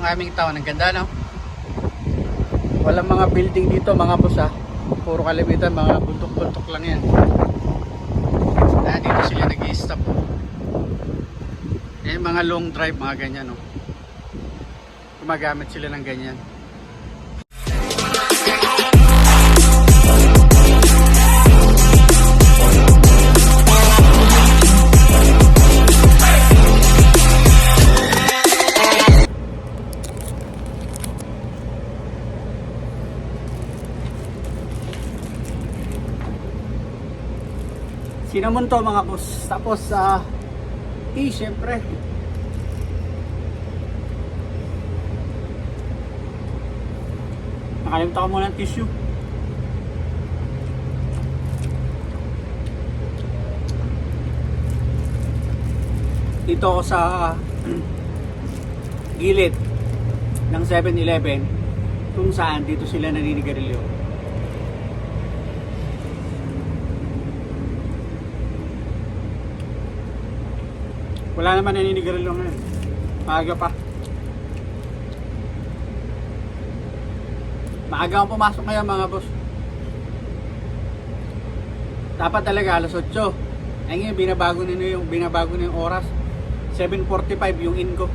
ang aming town. Ang ganda, no? Walang mga building dito, mga boss, ha. Puro kalimitan, mga buntok-buntok lang yan. Dito sila nag-i-stop. Yan, mga long drive, mga ganyan, no? Gumagamit sila ng ganyan. Cinnamon to, mga boss. Tapos tea, syempre. Nakalimutan ko muna ng tissue. Dito ako sa gilid ng 7-Eleven, kung saan dito sila naninigarilyo. Wala naman naninigarilyo ngayon. Maaga pa. Maaga akong pumasok ngayon, mga boss. Dapat talaga alas 8. Ay ngayon, binabago na yung oras. 7:45 yung in ko.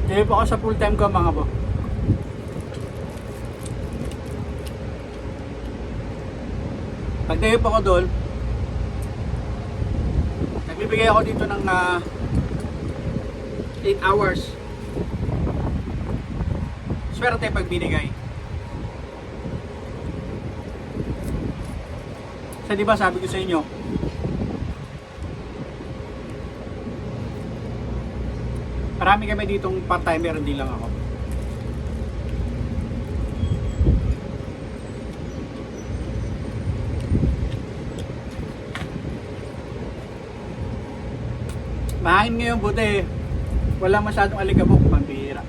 Dahil po ako sa full time ko, mga boss. Pagdahip ako doon, nagbibigay ako dito ng 8 hours. Swerte pag binigay. Kasi diba sabi ko sa inyo, marami kami ditong part-timer, hindi lang ako. Mahangin ngayon, buti wala masyadong alikabok, pambihira.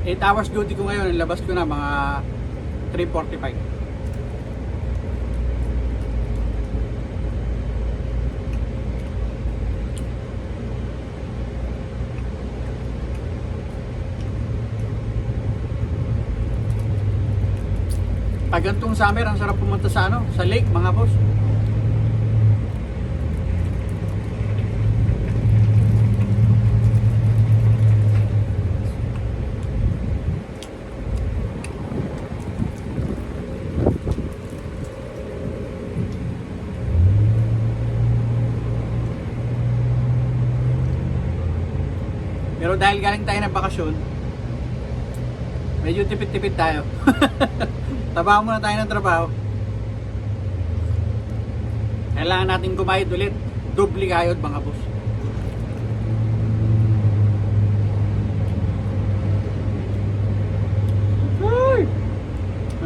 Eight hours duty ko ngayon, nilabas ko na mga 3:45. Pag gantong summer, ang sarap pumunta sa sa lake, mga boss. Pero dahil galing tayo ng bakasyon, medyo tipid-tipid tayo. Trabaho muna tayo ng trabaho. Kailangan natin kumayod ulit. Doble kayod, mga boss. Ay!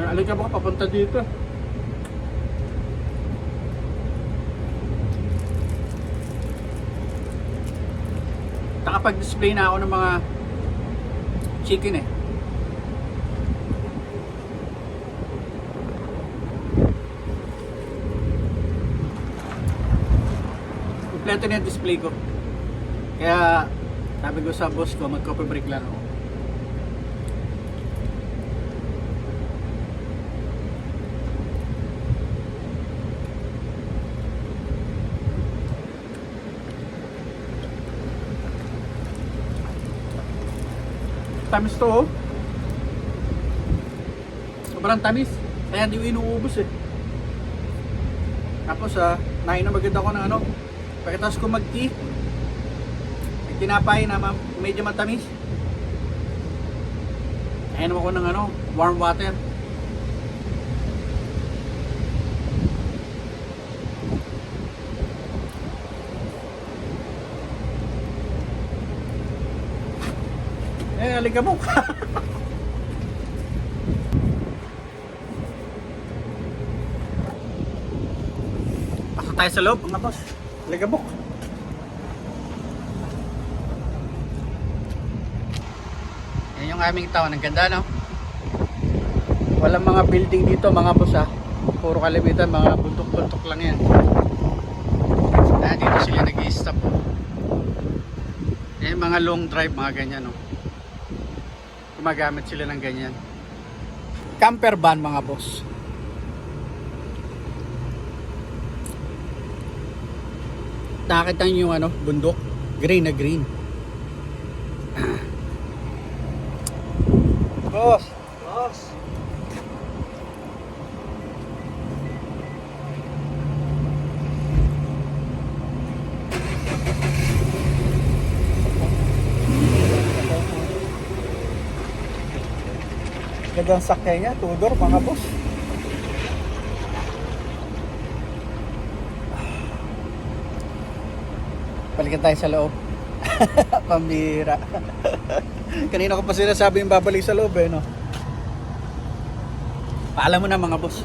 Alika ba papunta dito? Nakapag-display na ako ng mga chicken eh. Kompleto na yung display ko. Kaya sabi ko sa boss ko, mag-coffee break lang ako. Tamis to, oh. Sobrang tamis. Kaya hindi ko inuubos eh. Tapos nainom agad ako ng pagkatapos ko mag-tea, may tinapay na medyo matamis. Nainom ako ng warm water. Alikabok. Pasok tayo sa loob, mga boss. Alikabok. ng aming town. Ang ganda, no? Walang mga building dito, mga boss, ha. Puro kalimitan, mga bundok-bundok lang yan. Dito sila nag-i-stop, oh. Mga long drive, mga ganyan, no? Gumagamit sila ng ganyan. Camper van, mga boss. Nakita nyo yung bundok, green na green. Boss, gandang sakya niya, Tudor, mga boss. Balikan tayo sa loob. Pambira. Kanina ko pa sinasabi yung babalik sa loob, no? Paalam mo na, mga boss.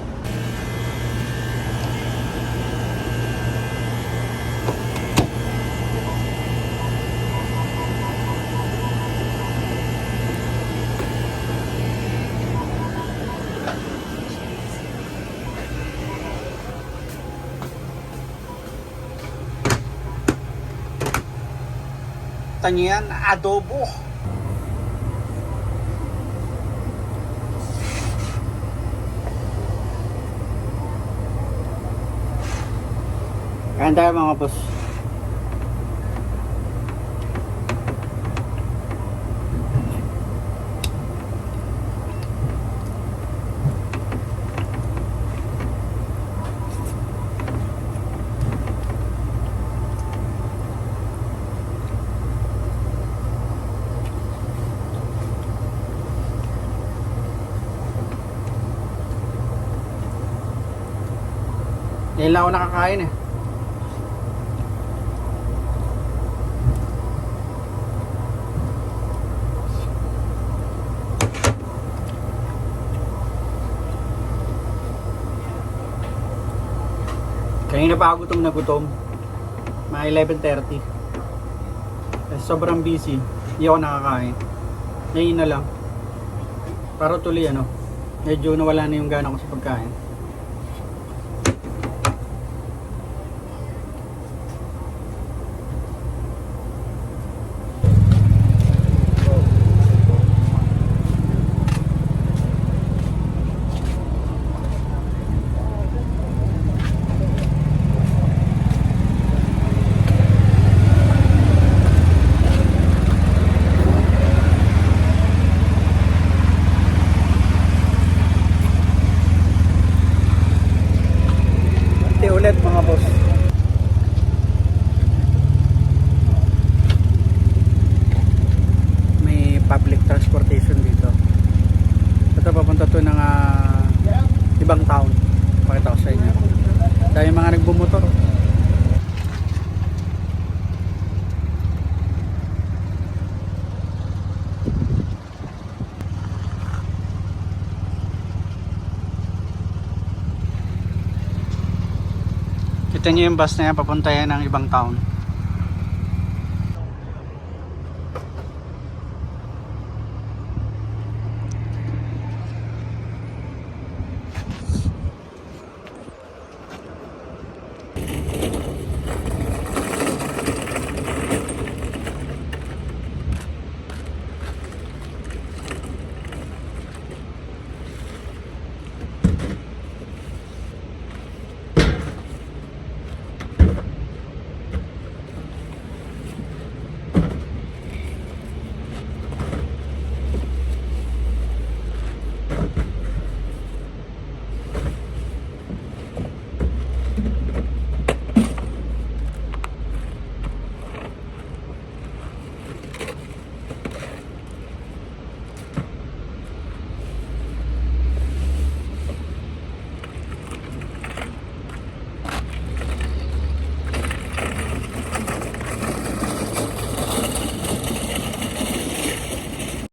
Yan, adobo. Kain tayo, mga boss. Ngayon lang ako nakakain, eh. Kanina pa ako gutom na gutom. Mga 11:30. Sobrang busy. Hindi ako nakakain. Ngayon na lang. Para tuloy, medyo nawala na yung gana ko sa pagkain. Ulit, mga boss. May public transportation dito. Ito papunta to ng ibang town. Pakita ko sa inyo. Dahil mga nagbumotor. Kita nyo yung bus na yan, papunta yan ng ibang town.